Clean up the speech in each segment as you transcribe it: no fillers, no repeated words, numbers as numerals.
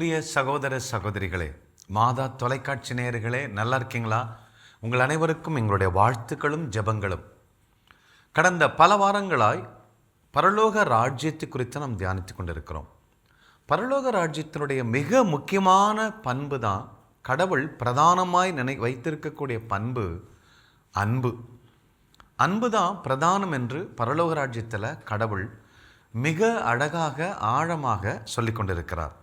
அன்பிற்குரிய சகோதர சகோதரிகளே, மாதா தொலைக்காட்சி நேயர்களே, நல்லா இருக்கீங்களா? உங்கள் அனைவருக்கும் எங்களுடைய வாழ்த்துக்களும் ஜெபங்களும். கடந்த பல வாரங்களாய் பரலோக ராஜ்யத்தை குறித்து நாம் தியானித்து கொண்டிருக்கிறோம். பரலோக ராஜ்யத்தினுடைய மிக முக்கியமான பண்பு தான், கடவுள் பிரதானமாய் வைத்திருக்கக்கூடிய பண்பு அன்பு. அன்பு தான் பிரதானம் என்று பரலோக ராஜ்யத்தில் கடவுள் மிக அழகாக ஆழமாக சொல்லி கொண்டிருக்கிறார்.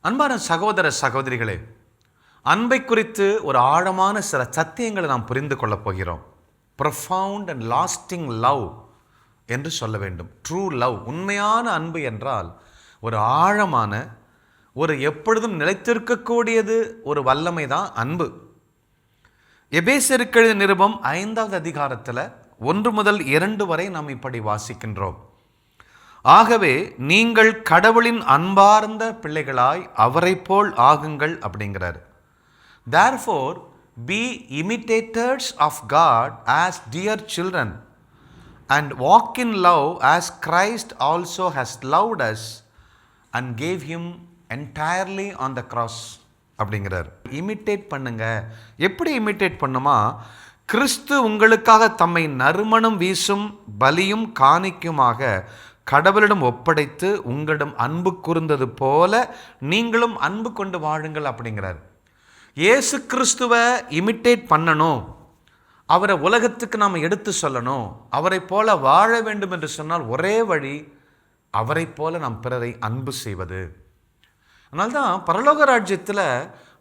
அன்பான சகோதர சகோதரிகளே, அன்பை குறித்து ஒரு ஆழமான சில சத்தியங்களை நாம் புரிந்து கொள்ளப் போகிறோம். ப்ரொஃபவுண்ட் அண்ட் லாஸ்டிங் லவ் என்று சொல்ல வேண்டும். ட்ரூ லவ், உண்மையான அன்பு என்றால் ஒரு ஆழமான, ஒரு எப்பொழுதும் நிலைத்திருக்கக்கூடியது, ஒரு வல்லமை தான் அன்பு. எபேசியருக்கு எழுதிய நிருபம் 5வது அதிகாரத்தில் 1 முதல் 2 வரை நாம் இப்படி வாசிக்கின்றோம். ஆகவே நீங்கள் கடவுளின் அன்பார்ந்த பிள்ளைகளாய் அவரை போல் ஆகுங்கள் அப்படிங்கிறார். Therefore be imitators of God as dear children and walk in love as Christ also has loved us and gave him entirely on the cross அப்படிங்கிறார். இமிட்டேட் பண்ணுங்க. எப்படி இமிட்டேட் பண்ணுமா? கிறிஸ்து உங்களுக்காக தம்மை நறுமணம் வீசும் பலியும் காணிக்குமாக கடவுளிடம் ஒப்படைத்து உங்களிடம் அன்பு கூர்ந்தது போல நீங்களும் அன்பு கொண்டு வாழுங்கள் அப்படிங்கிறார். இயேசு கிறிஸ்துவை இமிட்டேட் பண்ணணும், அவரை உலகத்துக்கு நாம் எடுத்து சொல்லணும், அவரை போல வாழ வேண்டும் என்று சொன்னால் ஒரே வழி அவரை போல நாம் பிறரை அன்பு செய்வது. அதனால்தான் பரலோக ராஜ்யத்தில்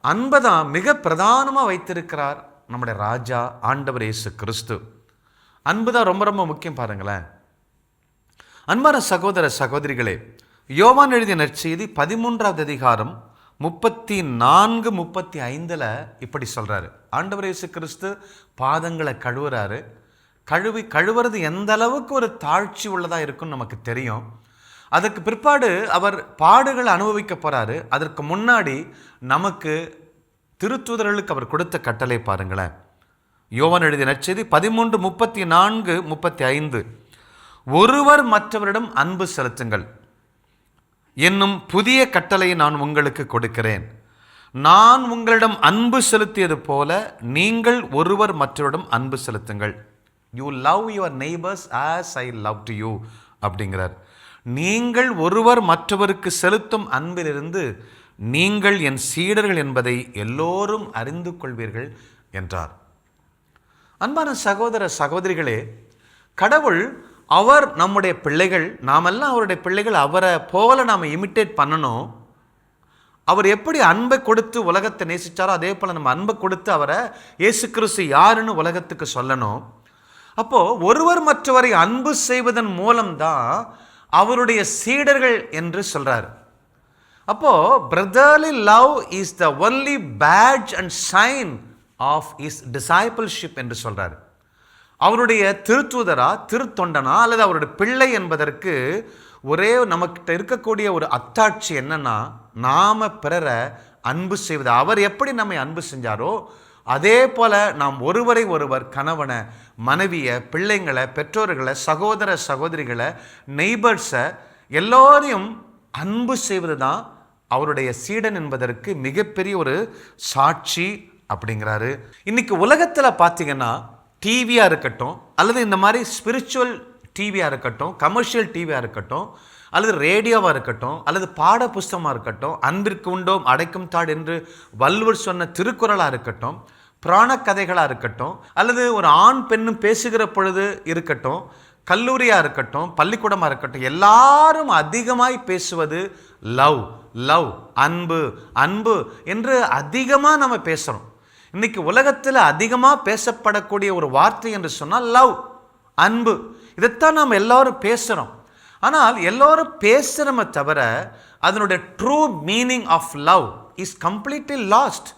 அன்பை தான் மிக பிரதானமாக வைத்திருக்கிறார் நம்முடைய ராஜா ஆண்டவர் இயேசு கிறிஸ்து. அன்பு தான் ரொம்ப ரொம்ப முக்கியம். பாருங்களேன் அன்பான சகோதர சகோதரிகளே, யோவான் எழுதிய நற்செய்தி 13வது அதிகாரம் 34, 35 இப்படி சொல்றாரு. ஆண்டவர் இயேசு கிறிஸ்து பாதங்களை கழுவுறாரு. கழுவுறது எந்த அளவுக்கு ஒரு தாழ்ச்சி உள்ளதா இருக்குன்னு நமக்கு தெரியும். அதற்கு பிற்பாடு அவர் பாடுகள் அனுபவிக்க போறாரு. அதற்கு முன்னாடி நமக்கு திருத்தூதர்களுக்கு அவர் கொடுத்த கட்டளை பாருங்களேன். யோவான் எழுதிய நற்செய்தி 13, 34, 35. ஒருவர் மற்றவரிடம் அன்பு செலுத்துங்கள் என்னும் புதிய கட்டளையை நான் உங்களுக்கு கொடுக்கிறேன். நான் உங்களிடம் அன்பு செலுத்தியது போல நீங்கள் ஒருவர் மற்றவரிடம் அன்பு செலுத்துங்கள். You love your neighbours as I love to you அப்படிங்கிறார். நீங்கள் ஒருவர் மற்றவருக்கு செலுத்தும் அன்பிலிருந்து நீங்கள் என் சீடர்கள் என்பதை எல்லோரும் அறிந்து கொள்வீர்கள் என்றார். அன்பான சகோதர சகோதரிகளே, கடவுள் அவர் நம்முடைய பிள்ளைகள், நாமெல்லாம் அவருடைய பிள்ளைகள், அவரை போல நாம் இமிட்டேட் பண்ணணும். அவர் எப்படி அன்பை கொடுத்து உலகத்தை நேசித்தாரோ அதே போல் நம்ம அன்பை கொடுத்து அவரை இயேசு கிறிஸ்து யாருன்னு உலகத்துக்கு சொல்லணும். அப்போது ஒருவர் மற்றவரை அன்பு செய்வதன் மூலம்தான் அவருடைய சீடர்கள் என்று சொல்கிறார். அப்போது brotherly love is the only badge and sign of is discipleship என்று சொல்கிறார். அவருடைய திருத்தூதரா, திருத்தொண்டனா, அல்லது அவருடைய பிள்ளை என்பதற்கு ஒரே நமக்கிட்ட இருக்கக்கூடிய ஒரு அத்தாட்சி என்னன்னா, நாம பிறரை அன்பு செய்வது. அவர் எப்படி நம்மை அன்பு செஞ்சாரோ அதே போல நாம் ஒருவரை ஒருவர், கணவனை, மனைவியை, பிள்ளைங்களை, பெற்றோர்களை, சகோதர சகோதரிகளை, நெய்பர்ஸை எல்லோரையும் அன்பு செய்வது தான் அவருடைய சீடன் என்பதற்கு மிகப்பெரிய ஒரு சாட்சி அப்படிங்கிறாரு. இன்னைக்கு உலகத்தில் பார்த்தீங்கன்னா டிவியாக இருக்கட்டும், அல்லது இந்த மாதிரி ஸ்பிரிச்சுவல் டிவியாக இருக்கட்டும், கமர்ஷியல் டிவியாக இருக்கட்டும், அல்லது ரேடியோவாக இருக்கட்டும், அல்லது பாட புஸ்தகமாக இருக்கட்டும், அன்பிற்கு உண்டோம் அடைக்கும் தாடு என்று வள்ளுவர் சொன்ன திருக்குறளாக இருக்கட்டும், புராண கதைகளாக இருக்கட்டும், அல்லது ஒரு ஆண் பெண்ணும் பேசுகிற பொழுது இருக்கட்டும், கல்லூரியாக இருக்கட்டும், பள்ளிக்கூடமாக இருக்கட்டும், எல்லாரும் அதிகமாய் பேசுவது லவ் லவ், அன்பு அன்பு என்று அதிகமாக நம்ம பேசுகிறோம். இன்னைக்கு உலகத்தில் அதிகமாக பேசப்படக்கூடிய ஒரு வார்த்தை என்று சொன்னால் லவ், அன்பு. இதைத்தான் நாம் எல்லோரும் பேசுகிறோம். ஆனால் எல்லோரும் பேசுகிறோமே தவிர அதனுடைய true meaning of love is completely lost.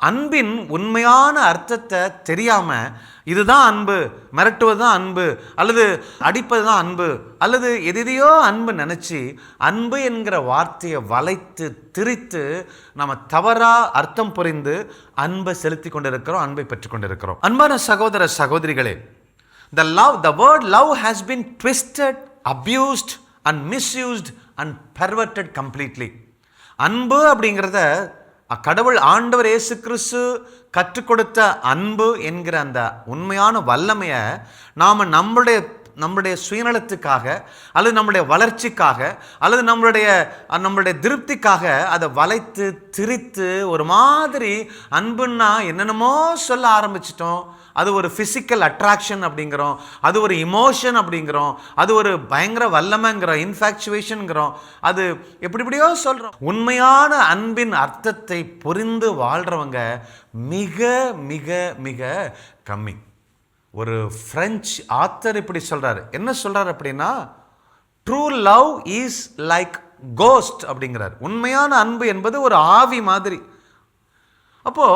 அன்பின் உண்மையான அர்த்தத்தை தெரியாமல் இதுதான் அன்பு, மிரட்டுவது தான் அன்பு, அல்லது அடிப்பது தான் அன்பு, அல்லது எதையோ அன்பு நினச்சி அன்பு என்கிற வார்த்தையை வளைத்து திரித்து நம்ம தவறாக அர்த்தம் புரிந்து அன்பை செலுத்தி கொண்டிருக்கிறோம், அன்பை பெற்றுக்கொண்டிருக்கிறோம். அன்பான சகோதர சகோதரிகளே, the word love has been twisted, abused and misused and perverted completely. அன்பு அப்படிங்கிறத கடவுள் ஆண்டவர் இயேசு கிறிஸ்து கற்றுக் கொடுத்த அன்பு என்கிற அந்த உண்மையான வல்லமையை நாம் நம்முடைய சுயநலத்துக்காக அல்லது நம்முடைய வளர்ச்சிக்காக அல்லது நம்மளுடைய திருப்திக்காக அதை வளைத்து திரித்து ஒரு மாதிரி அன்புன்னா என்னென்னமோ சொல்ல ஆரம்பிச்சிட்டோம். அது ஒரு ஃபிசிக்கல் அட்ராக்ஷன் அப்படிங்கிறோம், அது ஒரு இமோஷன் அப்படிங்கிறோம், அது ஒரு பயங்கர வல்லமைங்கிறோம், இன்ஃபேக்சுவேஷனுங்கிறோம், அது எப்படியோ சொல்கிறோம். உண்மையான அன்பின் அர்த்தத்தை புரிந்து வாழ்கிறவங்க மிக மிக மிக கம்மி. ஒரு பிரெஞ்சு ஆத்தர் இப்படி சொல்றாரு. என்ன சொல்றாரு அப்படின்னா, true love is like ghost அப்படிங்கிறார். உண்மையான அன்பு என்பது ஒரு ஆவி மாதிரி. அப்போ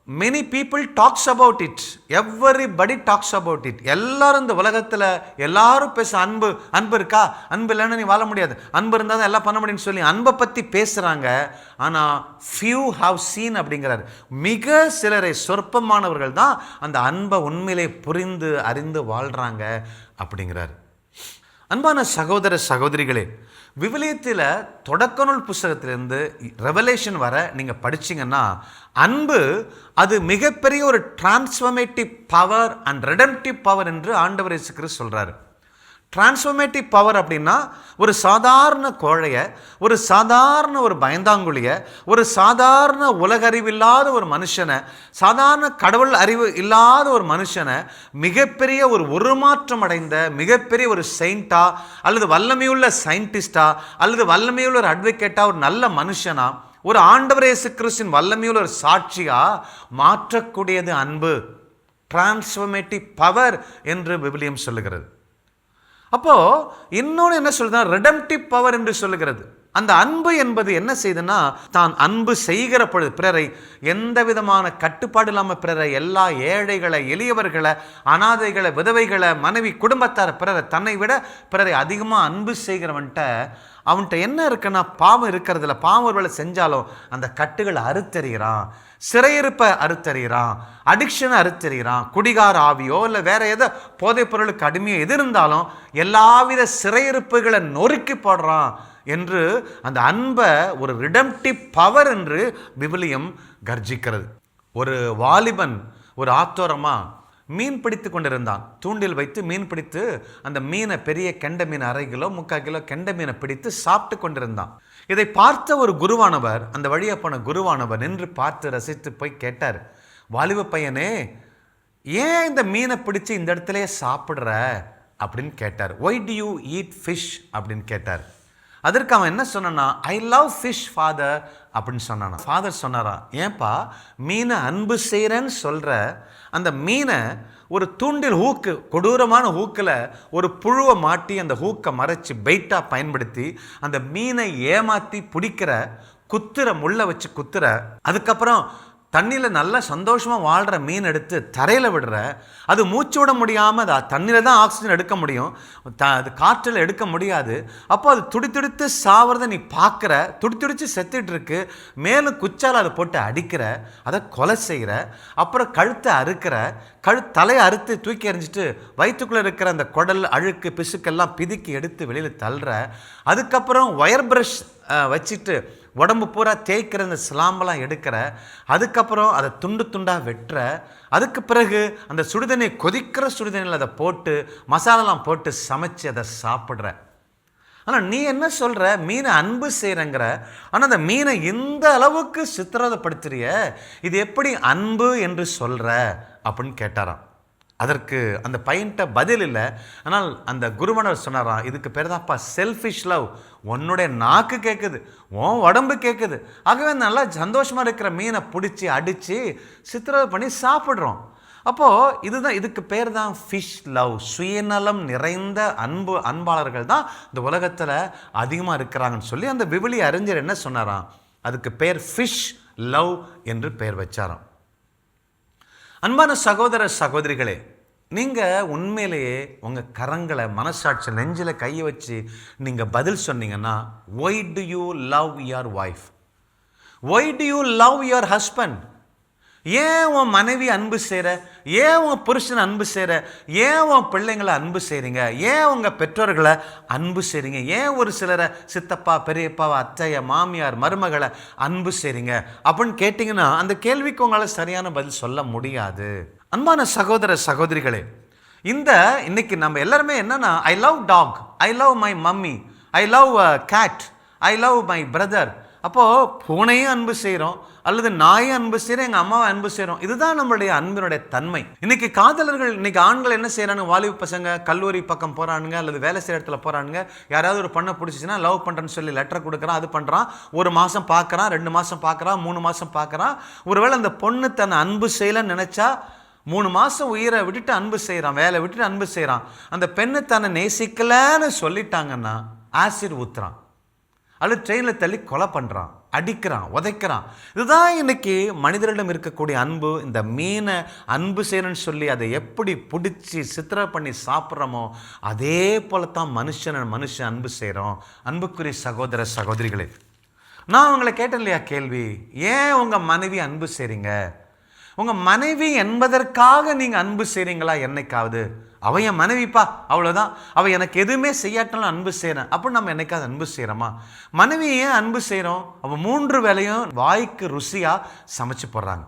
many people talks about it, everybody talks about it. எல்லாரும் இந்த உலகத்தில் எல்லாரும் பேச அன்பு இருக்கா, அன்பு இல்லைன்னா நீ வாழ முடியாது, அன்பு இருந்தால் தான் எல்லாம் பண்ண முடியும்னு சொல்லி அன்பை பற்றி பேசுகிறாங்க. ஆனால் few have seen அப்படிங்கிறார். மிக சிலரை, சொற்பமானவர்கள் தான் அந்த அன்பை உண்மையிலே புரிந்து அறிந்து வாழ்கிறாங்க அப்படிங்கிறார். அன்பான சகோதர சகோதரிகளே, விவிலியத்தில் தொடக்க நூல் புஸ்தகத்திலிருந்து ரெவலேஷன் வர நீங்கள் படிச்சிங்கன்னா அன்பு அது மிகப்பெரிய ஒரு டிரான்ஸ்ஃபர்மேட்டிவ் பவர் அண்ட் ரெடம்டிவ் பவர் என்று ஆண்டவர் இயேசு கிறிஸ்து சொல்கிறார். டிரான்ஸ்ஃபர்மேட்டிவ் பவர் அப்படின்னா ஒரு சாதாரண கோழையை, ஒரு சாதாரண ஒரு பயந்தாங்குழியை, ஒரு சாதாரண உலக அறிவு இல்லாத ஒரு மனுஷனை, சாதாரண கடவுள் அறிவு இல்லாத ஒரு மனுஷனை மிகப்பெரிய ஒரு உருமாற்றம் அடைந்த மிகப்பெரிய ஒரு செயின்ட்டா அல்லது வல்லமையுள்ள சயின்டிஸ்டா அல்லது வல்லமையுள்ள ஒரு அட்வொகேட்டா, ஒரு நல்ல மனுஷனா, ஒரு ஆண்டவர் இயேசு கிறிஸ்துவின் வல்லமையுள்ள ஒரு சாட்சியா மாற்றக்கூடியது அன்பு. டிரான்ஸ்ஃபர்மேட்டிவ் பவர் என்று விவிலியம் சொல்லுகிறது. அப்போ இன்னொன்று என்ன சொல்லுதுன்னா, ரெடம்டிவ் பவர் என்று சொல்லுகிறது. அந்த அன்பு என்பது என்ன செய்யுதுன்னா, தான் அன்பு செய்கிற பொழுது பிறரை எந்த விதமான கட்டுப்பாடு இல்லாமல் பிறரை, எல்லா ஏழைகளை, எளியவர்களை, அனாதைகளை, விதவைகளை, மனைவி, குடும்பத்தார பிறரை, தன்னை விட பிறரை அதிகமாக அன்பு அவன்கிட்ட என்ன இருக்குன்னா பாவம் இருக்கிறதுல, பாவம் ஒருவேளை செஞ்சாலும் அந்த கட்டுகளை அறுத்தறிகிறான், சிறையிருப்பை அறுத்தறிகிறான், அடிக்ஷனை அறுத்தறிகிறான், குடிகார ஆவியோ இல்லை வேற ஏதோ போதைப் பொருளுக்கு அடிமையோ எது இருந்தாலும் எல்லாவித சிறையிருப்புகளை நொறுக்கி போடுறான் என்று அந்த அன்பை ஒரு ரிடம்டிவ் பவர் என்று விவிலியம் கர்ஜிக்கிறது. ஒரு வாலிபன் ஒரு ஆத்தோரமா மீன் பிடித்து கொண்டிருந்தான். தூண்டில் வைத்து மீன் பிடித்து அந்த மீனை, பெரிய கெண்ட மீன் 1/2 கிலோ 3/4 கிலோ கெண்ட மீனை பிடித்து சாப்பிட்டு கொண்டிருந்தான். இதை பார்த்த ஒரு குருவானவர், அந்த வழியாக போன குருவானவர் நின்று பார்த்து ரசித்து போய் கேட்டார், வாலிப பையனே, ஏன் இந்த மீனை பிடிச்சு இந்த இடத்துலயே சாப்பிட்ற அப்படின்னு கேட்டார். Why do you eat fish அப்படின்னு கேட்டார். அதற்கு அவன் என்ன சொன்னான்னா, ஐ லவ் ஃபிஷ் ஃபாதர் அப்படின்னு சொன்னானா. ஃபாதர் சொன்னாரா, ஏன்பா மீனை அன்பு செய்கிறேன்னு சொல்கிற, அந்த மீனை ஒரு தூண்டில் ஹூக்கு, கொடூரமான ஹூக்கில் ஒரு புழுவை மாட்டி அந்த ஹூக்கை மறைச்சி பெயிட்டாக பயன்படுத்தி அந்த மீனை ஏமாற்றி பிடிக்கிற, குத்துற, முள்ளை வச்சு குத்துற, அதுக்கப்புறம் தண்ணியில் நல்லா சந்தோஷமாக வாழ்கிற மீன் எடுத்து தரையில் விடுற, அது மூச்சு விட முடியாமல் அது தண்ணியில் தான் ஆக்சிஜன் எடுக்க முடியும், அது காற்றில் எடுக்க முடியாது. அப்போ அது துடித்துடித்து சாவறதை நீ பார்க்குற, துடித்துடித்து செத்துட்டு இருக்கு, மேலும் குச்சால் அதை போட்டு அடிக்கிற, அதை கொலை செய்கிற, அப்புறம் கழுத்தை அறுக்கிற, தலையை அறுத்து தூக்கி எறிஞ்சிட்டு வயிற்றுக்குள்ளே இருக்கிற அந்த குடல், அழுக்கு, பிசுக்கெல்லாம் பிதுக்கி எடுத்து வெளியில் தள்ளுற, அதுக்கப்புறம் ஒயர் ப்ரஷ் வச்சுட்டு உடம்பு பூரா தேய்க்கிற அந்த ஸ்லாம்பெல்லாம் எடுக்கிற, அதுக்கப்புறம் அதை துண்டு துண்டாக வெட்டுற, அதுக்கு பிறகு அந்த சுடுதண்ணி, கொதிக்கிற சுடுதண்ணியில் அதை போட்டு மசாலாலாம் போட்டு சமைச்சு அதை சாப்பிட்ற. ஆனால் நீ என்ன சொல்கிற, மீனை அன்பு செய்கிறங்கிற, ஆனால் அந்த மீனை இந்த அளவுக்கு சித்திரவதைப்படுத்துறிய, இது எப்படி அன்பு என்று சொல்கிற அப்படின்னு கேட்டாராம். அதற்கு அந்த பையன்கிட்ட பதில் இல்லை. ஆனால் அந்த குருவனர் சொன்னாராம், இதுக்கு பேர் தான்ப்பா செல்ஃபிஷ் லவ். உன்னுடைய நாக்கு கேட்குது, உன் உடம்பு கேட்குது, ஆகவே நல்லா சந்தோஷமாக இருக்கிற மீனை பிடிச்சி அடித்து சித்திரவதை பண்ணி சாப்பிட்றோம். அப்போது இதுக்கு பேர் தான் ஃபிஷ் லவ். சுயநலம் நிறைந்த அன்பாளர்கள் தான் இந்த உலகத்தில் அதிகமாக இருக்கிறாங்கன்னு சொல்லி அந்த விவிலிய அறிஞர் என்ன சொன்னாராம், அதுக்கு பேர் ஃபிஷ் லவ் என்று பெயர் வச்சாராம். அன்பான சகோதர சகோதரிகளே, நீங்கள் உண்மையிலேயே உங்கள் கரங்களை, மனசாட்சி, நெஞ்சில் கையை வச்சு நீங்கள் பதில் சொன்னீங்கன்னா, why do you love your wife? Why do you love your husband? ஏன் உன் மனைவி அன்பு செய்கிற, ஏன் உன் புருஷன் அன்பு செய்கிற, ஏன் உன் பிள்ளைங்களை அன்பு செய்கிறீங்க, ஏன் உங்கள் பெற்றோர்களை அன்பு செய்கிறீங்க, ஏன் ஒரு சிலரை சித்தப்பா பெரியப்பாவை அத்தைய மாமியார் மருமகளை அன்பு செய்கிறீங்க அப்படின்னு கேட்டிங்கன்னா அந்த கேள்விக்கு உங்களால் சரியான பதில் சொல்ல முடியாது. அன்பான சகோதர சகோதரிகளே, இன்னைக்கு நம்ம எல்லாருமே என்னன்னா, I love dog, I love my mummy, I love cat, I love my brother. அப்போது பூனையும் அன்பு செய்கிறோம், அல்லது நாயும் அன்பு செய்கிறோம், எங்கள் அம்மாவை அன்பு செய்கிறோம். இதுதான் நம்மளுடைய அன்பினுடைய தன்மை. இன்னைக்கு காதலர்கள், இன்னைக்கு ஆண்கள் என்ன செய்கிறாங்க, வாலிப பசங்க கல்லூரி பக்கம் போகிறானுங்க, அல்லது வேலை செய்கிற இடத்துல போகிறானுங்க, யாராவது ஒரு பொண்ணை பிடிச்சிச்சின்னா லவ் பண்ணுறேன்னு சொல்லி லெட்டர் கொடுக்குறான், அது பண்ணுறான், 1 மாதம் பார்க்குறான், 2 மாதம் பார்க்குறான், 3 மாதம் பார்க்குறான். ஒருவேளை அந்த பொண்ணு தன்னை அன்பு செய்யலைன்னு நினச்சா 3 மாதம் உயிரை விட்டுட்டு அன்பு செய்கிறான், வேலை விட்டுட்டு அன்பு செய்கிறான். அந்த பெண்ணு தன்னை நேசிக்கலன்னு சொல்லிட்டாங்கன்னா ஆசிட் ஊற்றுறான், அல்லது ட்ரெயினில் தள்ளி கொலை பண்ணுறான், அடிக்கிறான், உதைக்கிறான். இதுதான் இன்னைக்கு மனிதரிடம் இருக்கக்கூடிய அன்பு. இந்த மீனை அன்பு செய்யணும்னு சொல்லி அதை எப்படி பிடிச்சி சித்திரை பண்ணி சாப்பிட்றோமோ அதே போல தான் மனுஷன் அன்பு செய்கிறோம். அன்புக்குரிய சகோதர சகோதரிகளே, நான் உங்களை கேட்டேன் இல்லையா கேள்வி, ஏன் உங்கள் மனைவி அன்பு செய்கிறீங்க? உங்கள் மனைவி என்பதற்காக நீங்கள் அன்பு செய்கிறீங்களா? என்னைக்காவது அவ என் மனைவிப்பா அவ்வளோதான், அவள் எனக்கு எதுவுமே செய்யாட்டாலும் அன்பு செய்கிறேன் அப்படின்னு நம்ம என்னைக்காவது அன்பு செய்கிறோமா? மனைவி ஏன் அன்பு செய்கிறோம்? அவள் 3 வேளையும் வாய்க்கு ருசியாக சமைச்சு போடுறாங்க,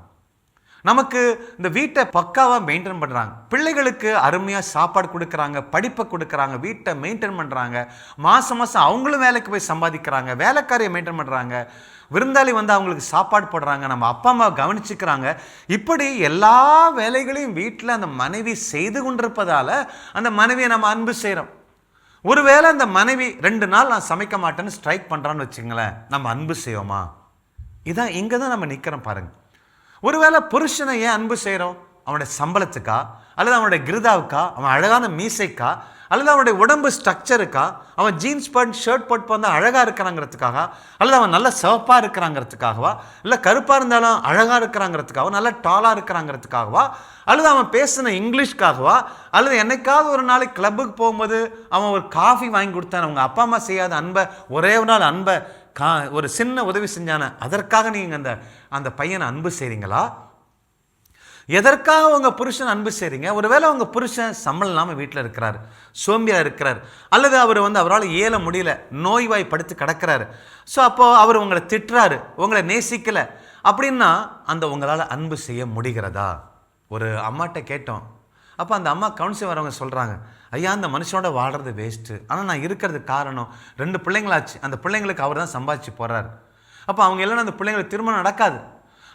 நமக்கு இந்த வீட்டை பக்காவாக மெயின்டைன் பண்ணுறாங்க, பிள்ளைகளுக்கு அருமையாக சாப்பாடு கொடுக்குறாங்க, படிப்பை கொடுக்குறாங்க, வீட்டை மெயின்டைன் பண்ணுறாங்க, மாதம் அவங்களும் வேலைக்கு போய் சம்பாதிக்கிறாங்க, வேலைக்காரியை மெயின்டைன் பண்ணுறாங்க, விருந்தாளி வந்து அவங்களுக்கு சாப்பாடு போடுறாங்க, நம்ம அப்பா அம்மா கவனிச்சுக்கிறாங்க. இப்படி எல்லா வேலைகளையும் வீட்டில் அந்த மனைவி செய்து கொண்டிருப்பதால் அந்த மனைவியை நம்ம அன்பு செய்கிறோம். ஒருவேளை அந்த மனைவி 2 நாள் நான் சமைக்க மாட்டேன்னு ஸ்ட்ரைக் பண்ணுறான்னு வச்சுங்களேன், நம்ம அன்பு செய்வோமா? இதான் இங்கே தான் நம்ம நிற்கிறோம் பாருங்க. ஒருவேளை புருஷனை ஏன் அன்பு செய்கிறோம்? அவனுடைய சம்பளத்துக்கா, அல்லது அவனுடைய கிருதாவுக்கா, அவன் அழகான மீசைக்கா, அல்லது அவனுடைய உடம்பு ஸ்ட்ரக்சருக்கா, அவன் ஜீன்ஸ் பேண்ட் ஷர்ட் போட்டு வந்தால் அழகாக இருக்கிறாங்கிறதுக்காக, அல்லது அவன் நல்ல சிவப்பாக இருக்கிறாங்கிறதுக்காகவா, இல்லை கருப்பாக இருந்தாலும் அழகாக இருக்கிறாங்கிறதுக்காகவா, நல்ல டாலாக இருக்கிறாங்கிறதுக்காகவா, அல்லது அவன் பேசின இங்கிலீஷ்காகவா, அல்லது என்னைக்காவது ஒரு நாளைக்கு கிளப்புக்கு போகும்போது அவன் ஒரு காஃபி வாங்கி கொடுத்தான், அவங்க அப்பா அம்மா செய்யாத அன்பை ஒரே ஒரு நாள் அன்பை ஒரு சின்ன உதவி செஞ்சான, அதற்காக நீங்கள் அந்த பையனை அன்பு செய்கிறீங்களா? எதற்காக உங்கள் புருஷன் அன்பு செய்கிறீங்க? ஒருவேளை உங்கள் புருஷன் சம்பளம் இல்லாமல் வீட்டில் இருக்கிறார், சோம்பியாக இருக்கிறார், அல்லது அவரால் இயல முடியல, நோய்வாய் படுத்து கிடக்கிறாரு. ஸோ அப்போது அவர் உங்களை திட்டுறாரு, உங்களை நேசிக்கலை அப்படின்னா உங்களால் அன்பு செய்ய முடிகிறதா? ஒரு அம்மாட்ட கேட்டோம். அப்போ அந்த அம்மா கவுன்சில் வரவங்க சொல்கிறாங்க, ஐயா அந்த மனுஷனோட வாழ்கிறது வேஸ்ட்டு, ஆனால் நான் இருக்கிறது காரணம் 2 பிள்ளைங்களாச்சு, அந்த பிள்ளைங்களுக்கு அவர் தான் சம்பாதிச்சு போகிறார். அப்போ அவங்க இல்லைன்னா அந்த பிள்ளைங்களுக்கு திருமணம் நடக்காது.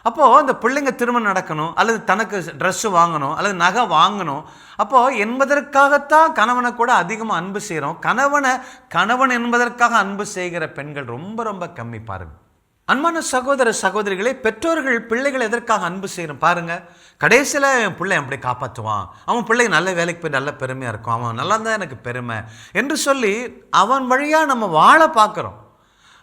அப்போது அந்த பிள்ளைங்க திருமணம் நடக்கணும், அல்லது தனக்கு ட்ரெஸ்ஸு வாங்கணும், அல்லது நகை வாங்கணும். அப்போது என்பதற்காகத்தான் கணவனை கூட அதிகமாக அன்பு செய்கிறோம். கணவன் என்பதற்காக அன்பு செய்கிற பெண்கள் ரொம்ப ரொம்ப கம்மி பாருங்க. அன்பான சகோதர சகோதரிகளே, பெற்றோர்கள் பிள்ளைகள் எதற்காக அன்பு செய்கிறோம் பாருங்க. கடைசியில் என் பிள்ளை எப்படி காப்பாற்றுவான், அவன் பிள்ளை நல்ல வேலைக்கு போய் நல்ல பெருமையாக இருக்கும், அவன் நல்லா இருந்தால் எனக்கு பெருமை என்று சொல்லி அவன் வழியாக நம்ம வாழ பார்க்குறோம்.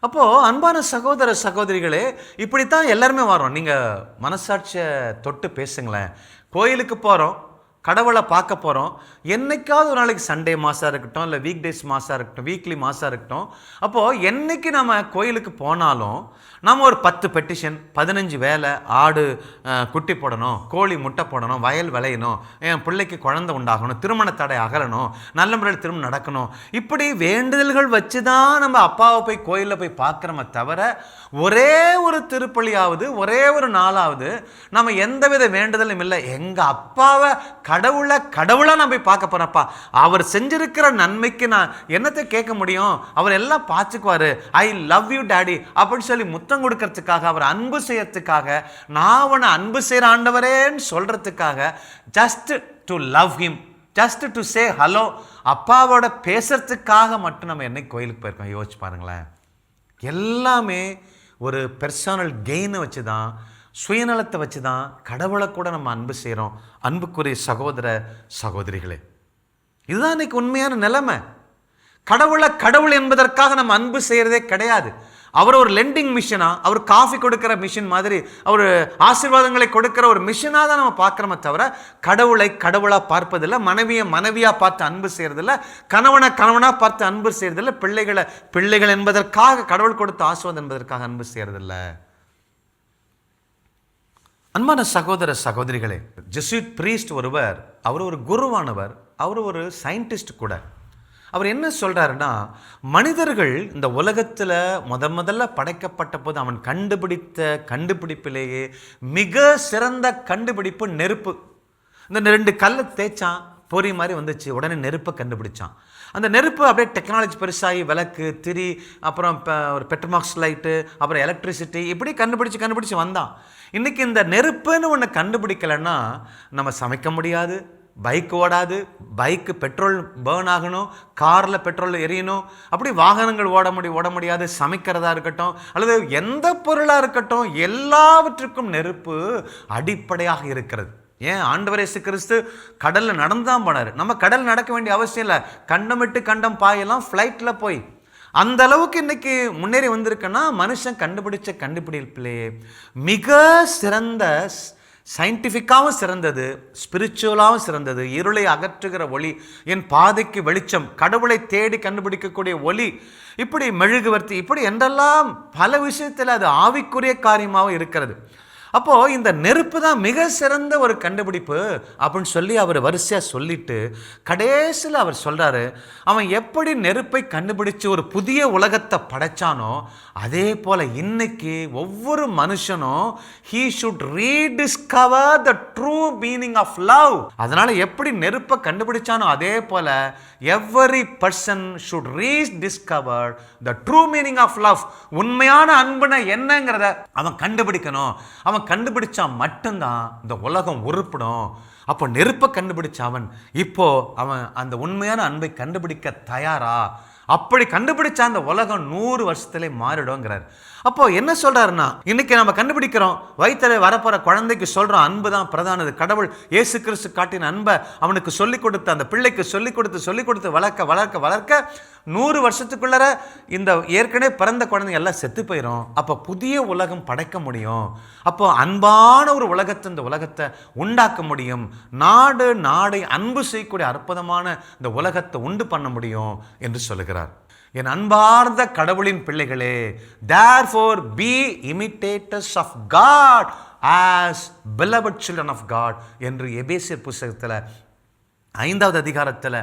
அப்போது அன்பான சகோதர சகோதரிகளே, இப்படித்தான் எல்லாருமே வரோம். நீங்கள் மனசாட்சியை தொட்டு பேசுங்களேன். கோயிலுக்கு போகிறோம், கடவுளை பார்க்க போகிறோம், என்னைக்காவது ஒரு நாளைக்கு சண்டே மாதம் இருக்கட்டும், இல்லை வீக் டேஸ் மாதம் இருக்கட்டும், வீக்லி மாதம் இருக்கட்டும். அப்போது என்றைக்கு நம்ம கோயிலுக்கு போனாலும் நம்ம ஒரு 10 பெட்டிஷன், 15 வேலை, ஆடு குட்டி போடணும், கோழி முட்டை போடணும், வயல் விளையணும், என் பிள்ளைக்கு குழந்தை உண்டாகணும், திருமண தடை அகலணும், நல்ல முறையில் திருமணம் நடக்கணும், இப்படி வேண்டுதல்கள் வச்சு தான் நம்ம அப்பாவை போய் கோயிலில் போய் பார்க்குறோமே தவிர ஒரே ஒரு திருப்பலியாவது ஒரே ஒரு நாளாவது நம்ம எந்தவித வேண்டுதலும் இல்லை. எங்கள் அப்பாவை கடவுளாக நான் போய் பார்க்க போகிறேன்ப்பா, அவர் செஞ்சிருக்கிற நன்மைக்கு நான் என்னத்தை கேட்க முடியும், அவர் எல்லாம் பார்த்துக்குவார், ஐ லவ் யூ டேடி அப்படின்னு சொல்லி முத்தம் கொடுக்கறதுக்காக, அவர் அன்பு செய்யறதுக்காக, நான் அவனை அன்பு செய்கிற ஆண்டவரேன்னு சொல்கிறதுக்காக, just to love him, just to say hello, அப்பாவோட பேசுறதுக்காக மட்டும் நம்ம என்னைக்கு கோயிலுக்கு போயிருக்கோம்? யோசிச்சு பாருங்களேன். எல்லாமே ஒரு பெர்சனல் கெயினை வச்சு தான், சுயநலத்தை வச்சு தான் கடவுளை கூட நம்ம அன்பு செய்கிறோம். அன்புக்குரிய சகோதர சகோதரிகளே, இதுதான் இன்னைக்கு உண்மையான நிலைமை. கடவுள் என்பதற்காக நம்ம அன்பு செய்கிறதே கிடையாது. அவர் ஒரு லெண்டிங் மிஷனா, அவர் காஃபி கொடுக்கிற மிஷின் மாதிரி, அவர் ஆசீர்வாதங்களை கொடுக்கிற ஒரு மிஷினாக தான் நம்ம பார்க்குறோமே தவிர கடவுளாக பார்ப்பதில்லை, மனைவியாக பார்த்து அன்பு செய்கிறதில்ல, கணவனாக பார்த்து அன்பு செய்கிறதில்ல, பிள்ளைகள் என்பதற்காக, கடவுள் கொடுத்த ஆசீர்வாதம் என்பதற்காக அன்பு செய்கிறதில்ல. அன்பான சகோதர சகோதரிகளே, ஜெசுயிட் பிரீஸ்ட் ஒருவர், அவர் ஒரு குருவானவர், அவர் ஒரு சயின்டிஸ்ட் கூட. அவர் என்ன சொல்றாருன்னா, மனிதர்கள் இந்த உலகத்தில் முதல்ல படைக்கப்பட்ட போது அவன் கண்டுபிடித்த கண்டுபிடிப்பிலேயே மிக சிறந்த கண்டுபிடிப்பு நெருப்பு. இந்த 2 கல்லை தேய்ச்சான், பொறி மாதிரி வந்துச்சு, உடனே நெருப்பை கண்டுபிடிச்சான். அந்த நெருப்பு அப்படியே டெக்னாலஜி பெருசாகி விளக்கு, திரி, அப்புறம் ஒரு பெட்ரோமாக்ஸ் லைட்டு, அப்புறம் எலக்ட்ரிசிட்டி, இப்படி கண்டுபிடிச்சு வந்தான். இன்றைக்கி இந்த நெருப்புன்னு ஒன்று கண்டுபிடிக்கலைன்னா நம்ம சமைக்க முடியாது, பைக் ஓடாது, பைக்கு பெட்ரோல் பேர்ன் ஆகணும், காரில் பெட்ரோல் எரியணும், அப்படி வாகனங்கள் ஓட முடியாது, சமைக்கிறதா இருக்கட்டும் அல்லது எந்த பொருளாக இருக்கட்டும், எல்லாவற்றுக்கும் நெருப்பு அடிப்படையாக இருக்கிறது. ஏன் ஆண்டவர் இயேசு கிறிஸ்து கடலில் நடந்துதான் போனார். நம்ம கடல் நடக்க வேண்டிய அவசியம் இல்லை. கண்டம் விட்டு கண்டம் பாயெல்லாம் ஃப்ளைட்டில் போய் அந்த அளவுக்கு இன்னைக்கு முன்னேறி வந்திருக்குன்னா மனுஷன் கண்டுபிடிச்ச கண்டுபிடிப்பிலேயே மிக சிறந்த, சயின்டிஃபிக்காகவும் சிறந்தது, ஸ்பிரிச்சுவலாகவும் சிறந்தது, இருளை அகற்றுகிற ஒளி, என் பாதைக்கு வெளிச்சம், கடவுளை தேடி கண்டுபிடிக்கக்கூடிய ஒளி, இப்படி மெழுகுவர்த்தி, இப்படி என்றெல்லாம் பல விஷயத்தில் அது ஆவிக்குரிய காரியமாகவும் இருக்கிறது. அப்போது இந்த நெருப்பு தான் மிக சிறந்த ஒரு கண்டுபிடிப்பு அப்படின்னு சொல்லி அவர் வரிசையாக சொல்லிட்டு கடைசியில் அவர் சொல்கிறாரு, அவன் எப்படி நெருப்பை கண்டுபிடிச்சு ஒரு புதிய உலகத்தை படைச்சானோ அதே போல் இன்னைக்கு ஒவ்வொரு மனுஷனும் he should rediscover the true meaning of love. அதனால் எப்படி நெருப்பை கண்டுபிடிச்சானோ அதே போல் every person should rediscover the true meaning of love. உண்மையான அன்புனா என்னங்கிறத அவன் கண்டுபிடிக்கணும். அவன் கண்டுபிடிச்சா மட்டும்தான் இந்த உலகம் உருப்படும். அப்போ நெருப்பை கண்டுபிடிச்ச அவன் இப்போ அவன் அந்த உண்மையான அன்பை கண்டுபிடிக்க தயாரா? அப்படி கண்டுபிடிச்சா அந்த உலகம் 100 வருஷத்திலே மாறிடும்ங்கிறார். அப்போ என்ன சொல்றாருன்னா, இன்னைக்கு நம்ம கண்டுபிடிக்கிறோம், வயிற்றில வரப்போற குழந்தைக்கு சொல்றோம் அன்பு தான் பிரதானது. கடவுள் இயேசு கிறிஸ்து காட்டின அன்பை அவனுக்கு சொல்லிக் கொடுத்து, அந்த பிள்ளைக்கு சொல்லிக் கொடுத்து வளர்க்க 100 வருஷத்துக்குள்ளர இந்த ஏற்கனவே பிறந்த குழந்தைங்க எல்லாம் செத்து போயிடும். அப்போ புதிய உலகம் படைக்க முடியும். அப்போ அன்பான ஒரு உலகத்தை, இந்த உலகத்தை உண்டாக்க முடியும். நாடை அன்பு செய்யக்கூடிய அற்புதமான இந்த உலகத்தை உண்டு பண்ண முடியும் என்று சொல்லுகிறார். என் அன்பார்ந்த கடவுளின் பிள்ளைகளே, therefore be imitators of God as beloved children of God என்று எபேசியர் புத்தகத்தில் 5வது அதிகாரத்தில்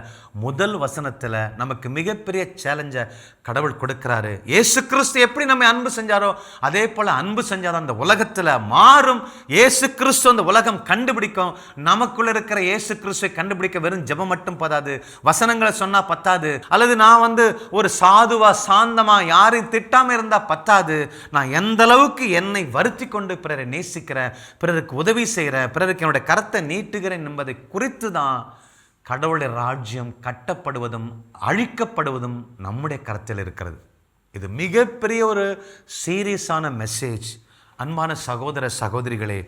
1 வசனத்தில் நமக்கு மிகப்பெரிய சேலஞ்சை கடவுள் கொடுக்கிறாரு. இயேசு கிறிஸ்து எப்படி நம்ம அன்பு செஞ்சாரோ அதே போல் அன்பு செஞ்சாதான் அந்த உலகத்தில் மாறும். இயேசு கிறிஸ்து அந்த உலகம் கண்டுபிடிக்கும். நமக்குள்ள இருக்கிற இயேசு கிறிஸ்துவை கண்டுபிடிக்க வெறும் ஜெபம் மட்டும் பத்தாது, வசனங்களை சொன்னால் பத்தாது, அல்லது நான் ஒரு சாதுவா சாந்தமா யாரையும் திட்டாம இருந்தால் பத்தாது. நான் எந்த அளவுக்கு என்னை வருத்தி கொண்டு பிறரை நேசிக்கிறேன், பிறருக்கு உதவி செய்கிறேன், பிறருக்கு என்னுடைய கரத்தை நீட்டுகிறேன் என்பதை குறித்து தான் கடவுளுடைய ராஜ்யம் கட்டப்படுவதும் அழிக்கப்படுவதும் நம்முடைய கரத்தில் இருக்கிறது. இது மிகப்பெரிய ஒரு சீரியஸான மெசேஜ். அன்பான சகோதர சகோதரிகளே,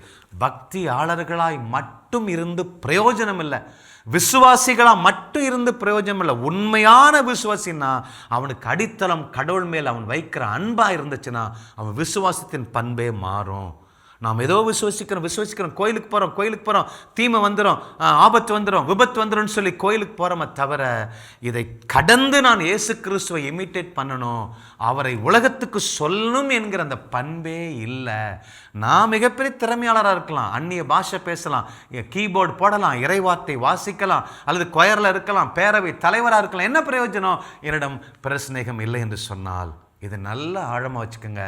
பக்தியாளர்களாய் மட்டும் இருந்து பிரயோஜனம் இல்லை, விசுவாசிகளாக மட்டும் இருந்து பிரயோஜனம் இல்லை. உண்மையான விசுவாசின்னா அவனுக்கு அடித்தளம் கடவுள் மேல் அவன் வைக்கிற அன்பாக இருந்துச்சுன்னா அவன் விசுவாசத்தின் பண்பே மாறும். நாம் ஏதோ விசுவசிக்கிறோம், கோயிலுக்கு போகிறோம், தீமை வந்துடும், ஆபத்து வந்துடும், விபத்து வந்துடும் சொல்லி கோயிலுக்கு போகிறோமே தவிர இதை கடந்து நான் இயேசு கிறிஸ்துவை இமிட்டேட் பண்ணணும், அவரை உலகத்துக்கு சொல்லணும் என்கிற அந்த பண்பே இல்லை. நான் மிகப்பெரிய திறமையாளராக இருக்கலாம், அந்நிய பாஷை பேசலாம், கீபோர்டு போடலாம், இறைவார்த்தை வாசிக்கலாம், அல்லது கொயரில் இருக்கலாம், பேரவை தலைவராக இருக்கலாம், என்ன பிரயோஜனம்? என்னிடம் பிரசனேகம் இல்லை என்று சொன்னால் இது நல்ல ஆழமாக வச்சுக்கோங்க.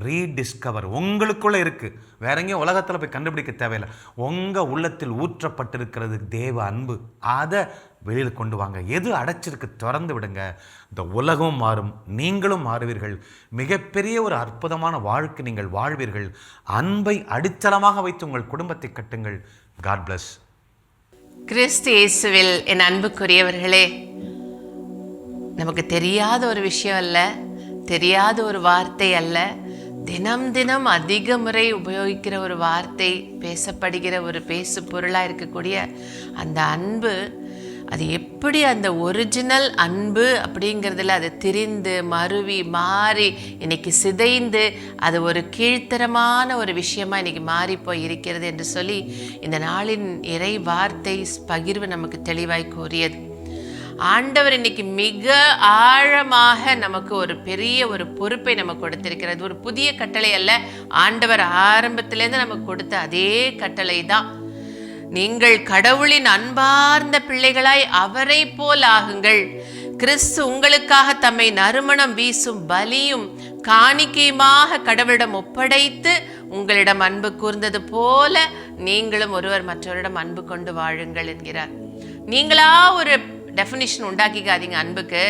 ரீடிஸ்கவர் உங்களுக்குள்ளே இருக்குது, வேற எங்கேயும் உலகத்தில் போய் கண்டுபிடிக்க தேவையில்லை. உங்கள் உள்ளத்தில் ஊற்றப்பட்டிருக்கிறது தேவ அன்பு. அதை வெளியில் கொண்டு வாங்க. எது அடைச்சிருக்கு திறந்து விடுங்க. இந்த உலகம் மாறும், நீங்களும் மாறுவீர்கள். மிகப்பெரிய ஒரு அற்புதமான வாழ்க்கை நீங்கள் வாழ்வீர்கள். அன்பை அடித்தளமாக வைத்து உங்கள் குடும்பத்தை கட்டுங்கள். God plus. கிறிஸ்து இயேசுவில் என் அன்புக்குரியவர்களே, நமக்கு தெரியாத ஒரு விஷயம் அல்ல, தெரியாத ஒரு வார்த்தை அல்ல, தினம் தினம் அதிக முறை உபயோகிக்கிற ஒரு வார்த்தை, பேசப்படுகிற ஒரு பேசு பொருளாக இருக்கக்கூடிய அந்த அன்பு, அது எப்படி அந்த ஒரிஜினல் அன்பு அப்படிங்கிறதுல அது திரிந்து மருவி மாறி இன்னைக்கு சிதைந்து அது ஒரு கீழ்த்தரமான ஒரு விஷயமா இன்னைக்கு மாறி போய் இருக்கிறது என்று சொல்லி இந்த நாளின் இறை வார்த்தை பகிர்வு நமக்கு தெளிவாய் கூறியது. ஆண்டவர் இன்னைக்கு மிக ஆழமாக நமக்கு ஒரு பெரிய ஒரு பொறுப்பை நமக்கு கொடுத்திருக்கிறது. ஒரு புதிய கட்டளை அல்ல, ஆண்டவர் ஆரம்பத்திலேருந்து நமக்கு கொடுத்த அதே கட்டளை தான். நீங்கள் கடவுளின் அன்பார்ந்த பிள்ளைகளாய் அவரை போல் ஆகுங்கள். கிறிஸ்து உங்களுக்காக தம்மை நறுமணம் வீசும் பலியும் காணிக்கையுமாக கடவுளிடம் ஒப்படைத்து உங்களிடம் அன்பு கூர்ந்தது போல நீங்களும் ஒருவர் மற்றவரிடம் அன்பு கொண்டு வாழுங்கள் என்கிறார். நீங்களா ஒரு டெஃபினிஷன் உண்டாக்கிக்காதீங்க அன்புக்கு.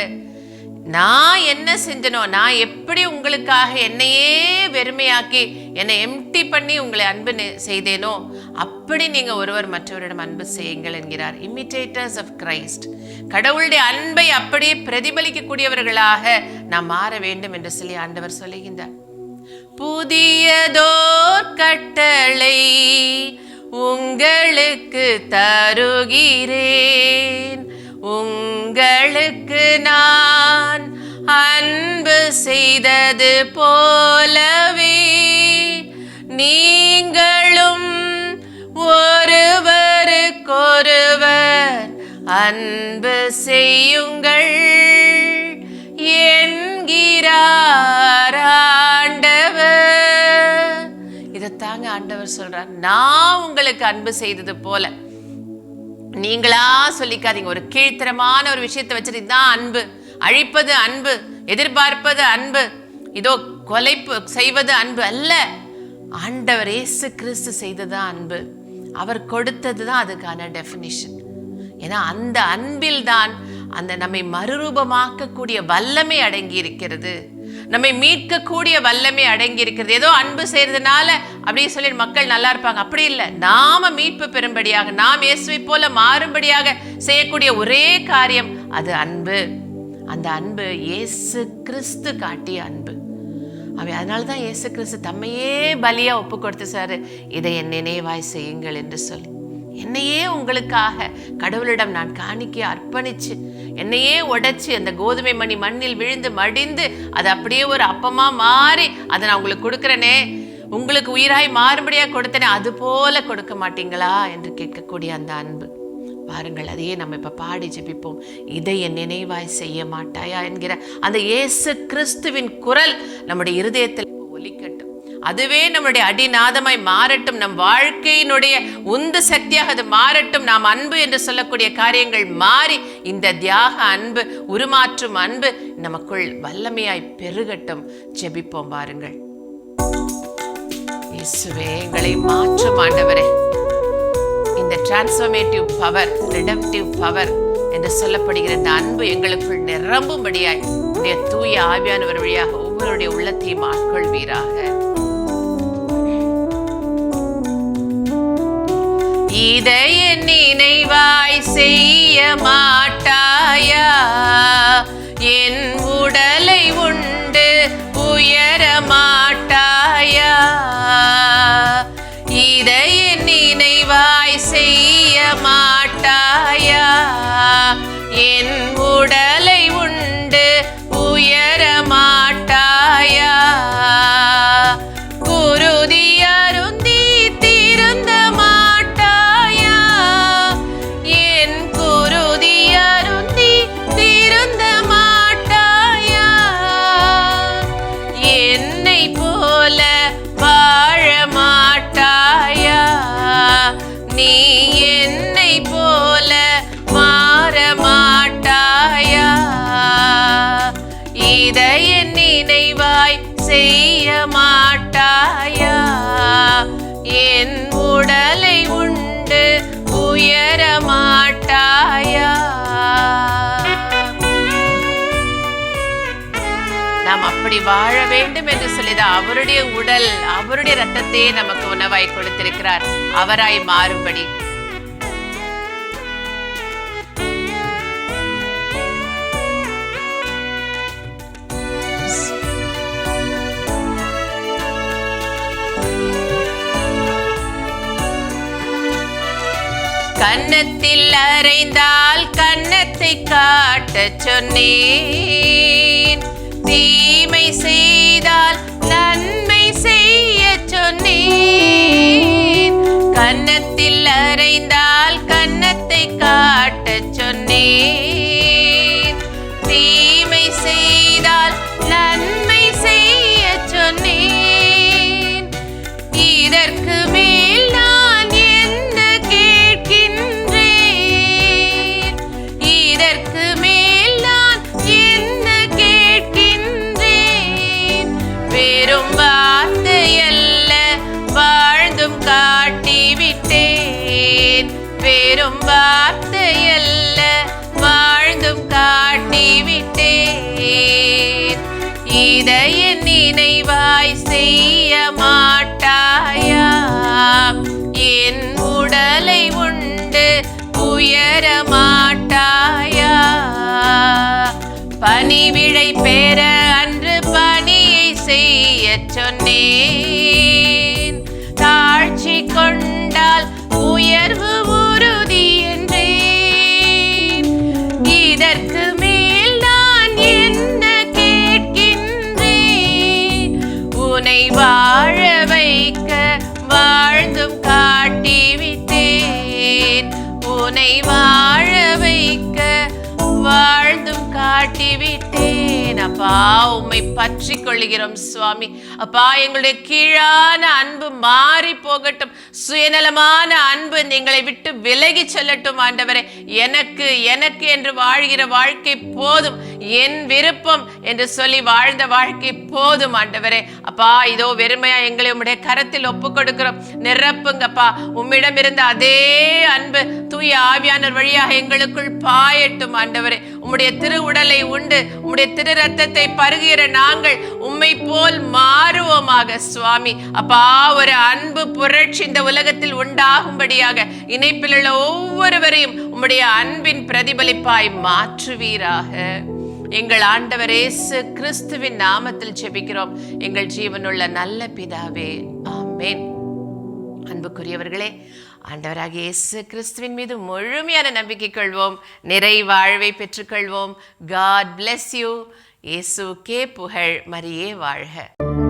நான் என்ன செஞ்சனோ, நான் எப்படி உங்களுக்காக என்னையே வெறுமையாக்கி என்னை எம்டி பண்ணி உங்களை அன்பு செய்தேனோ அப்படி நீங்க ஒருவர் மற்றவரிடம் அன்பு செய்யுங்கள் என்கிறார். Imitators of Christ. கடவுளுடைய அன்பை அப்படியே பிரதிபலிக்கக்கூடியவர்களாக நாம் மாற வேண்டும் என்று சொல்லி ஆண்டவர் சொல்லுகின்றார். புதியதோர் கட்டளை உங்களுக்கு தருகிறேன், உங்களுக்கு நான் அன்பு செய்தது போலவே நீங்களும் ஒருவருக்கொருவர் அன்பு செய்யுங்கள் என்கிறார் ஆண்டவர். இதைத்தாங்க ஆண்டவர் சொல்றார். நான் உங்களுக்கு அன்பு செய்தது போல. நீங்களா சொல்லிக்காதீங்க. ஒரு கீழ்த்தரமான ஒரு விஷயத்தை வச்சுட்டு தான் அன்பு, அழிப்பது அன்பு, எதிர்பார்ப்பது அன்பு, இதோ கொலை செய்வது அன்பு அல்ல. ஆண்டவர் இயேசு கிறிஸ்து செய்ததுதான் அன்பு. அவர் கொடுத்தது தான் அதுக்கான டெஃபினிஷன். ஏன்னா அந்த அன்பில் தான் அந்த நம்மை மறுரூபமாக்கக்கூடிய வல்லமை அடங்கி இருக்கிறது, நம்மை மீட்கக்கூடிய வல்லமை அடங்கி இருக்கிறது. ஏதோ அன்பு செய்யறதுனால அப்படின்னு சொல்லி மக்கள் நல்லா இருப்பாங்க, அப்படி இல்லை. நாம மீட்பு பெறும்படியாக, நாம் இயேசுவை போல மாறும்படியாக செய்யக்கூடிய ஒரே காரியம் அது அன்பு. அந்த அன்பு இயேசு கிறிஸ்து காட்டிய அன்பு. அதனால்தான் இயேசு கிறிஸ்து தம்மையே பலியா ஒப்பு கொடுத்து சார், இதை என் நினைவாய் செய்யுங்கள் என்று சொல்லி என்னையே உங்களுக்காக கடவுளிடம் நான் காணிக்கை அர்ப்பணிச்சு என்னையே உடைச்சு அந்த கோதுமை மணி மண்ணில் விழுந்து மடிந்து அது அப்படியே ஒரு அப்பமா மாறி அதை நான் உங்களுக்கு கொடுக்குறேனே, உங்களுக்கு உயிராய் மாறுபடியாக கொடுத்தனே, அது போல கொடுக்க மாட்டீங்களா என்று கேட்கக்கூடிய அந்த அன்பு பாருங்கள். அதையே நம்ம இப்ப பாடி ஜெபிப்போம். இதை என் நினைவாய் செய்ய மாட்டாயா என்கிற அந்த இயேசு கிறிஸ்துவின் குரல் நம்முடைய இருதயத்தில் ஒலிக்கட்டும். அதுவே நம்முடைய அடிநாதமாய் மாறட்டும். நம் வாழ்க்கையினுடைய உந்து சக்தியாக அது மாறட்டும். நாம் அன்பு என்று சொல்லக்கூடிய காரியங்கள் மாறி இந்த தியாக அன்பு, உருமாற்றும் அன்பு நமக்குள் வல்லமையாய் பெருகட்டும். ஜெபிப்போம் பாருங்கள். இயேசுவே, எங்களை மாற்றும் ஆண்டவரே, இந்த டிரான்ஸ்ஃபர்மேட்டிவ் பவர், ரிடம்டிவ் பவர் என்று சொல்லப்படுகிற இந்த அன்பு எங்களுக்குள் நிரம்பும்படியாய் உடைய தூய ஆவியானவர் வழியாக ஒவ்வொருடைய உள்ளத்தையும் ஆட்கொள்வீராக. இதை என் நினைவாய் செய்ய மாட்டாயா, என் உடலை உண்டு உயர மாட்டாயா, இதை என் நினைவாய் செய்ய மாட்டாயா, என் உடலை உண்டு உயர மாட்டாயா, குருதி அருந்தி திருந்த மாட்டாயா, என் குருதி அருந்தி திருந்த மாட்டாயா, என்னை போல வாழ மாட்டாயா, நீ என்னை போல மாற மாட்டாயா, இதை என் நினைவாய் செய்ய மாட்டாயா, என் உடலை உண்டு உயர மாட்டாயா. நாம் அப்படி வாழ வேண்டும் என்று சொல்லிதான் அவருடைய உடல், அவருடைய ரத்தத்தையே நமக்கு உணவாய் கொடுத்திருக்கிறார், அவராய் மாறும்படி. கன்னத்தில் அறைந்தால் கன்னத்தை காட்டச் சொன்னேன், தீமை செய்தால் நன்மை செய்ய சொன்னேன், கன்னத்தில் அறைந்தால் கன்னத்தை காட்டச் சொன்னேன், வெறும் வார்த்தையல்ல வாழ்ந்தும் காட்டிவிட்டேன். இதை என் நினைவாய் செய்ய மாட்டாயா? என் உடலை உண்டு உயர மாட்டாயா? பணிவிடை பெற அன்று பணியை செய்ய சொன்னேன். தாழ்ச்சி கொண்டால் உயர்வு உறுதி என்றேன். இதற்கு மேல் நான் என்ன கேட்கின்றேன்? உன்னை வாழ வைக்க வாழ்ந்தும் காட்டிவிட்டேன். உன்னை வாழ வைக்க வாழ்ந்தும் காட்டிவிட்டேன். அப்பா, உம்மை பற்றி கொள்கிறோம் சுவாமி. அப்பா, எங்களுடைய கீழான அன்பு மாறி போகட்டும். சுயநலமான அன்பு எங்களை விட்டு விலகி செல்லட்டும் ஆண்டவரே. எனக்கு எனக்கு என்று வாழ்கிற வாழ்க்கை போதும், என் விருப்பம் என்று சொல்லி வாழ்ந்த வாழ்க்கை போதும் ஆண்டவரே. அப்பா, இதோ வெறுமையா எங்களை உம்முடைய கரத்தில் ஒப்பு கொடுக்கிறோம். நிரப்புங்கப்பா. உம்மிடம் இருந்த அதே அன்பு தூய ஆவியானவர் வழியாக எங்களுக்குள் பாயட்டும் ஆண்டவரே. உம்முடைய திரு உடலை உண்டு உம்முடைய திரு ரத்தத்தை பருகிற நாங்கள் உம்மை போல் மாறுவோமாக சுவாமி. அப்பா, ஒரு அன்பு புரட்சி இந்த உலகத்தில் உண்டாகும்படியாக இணைப்பில் உள்ள ஒவ்வொருவரையும் உம்முடைய அன்பின் பிரதிபலிப்பாய் மாற்றுவீராக. எங்கள் ஆண்டவர் இயேசு கிறிஸ்துவின் நாமத்தில் ஜெபிக்கிறோம் எங்கள் ஜீவனுள்ள நல்ல பிதாவே, ஆமென். அன்புக்குரியவர்களே, ஆண்டவராகிய இயேசு கிறிஸ்துவின் மீது முழுமையான நம்பிக்கை கொள்வோம், நிறை வாழ்வை பெற்றுக்கொள்வோம். God bless you. இயேசுக்கே புகழ், மரியே வாழ்க.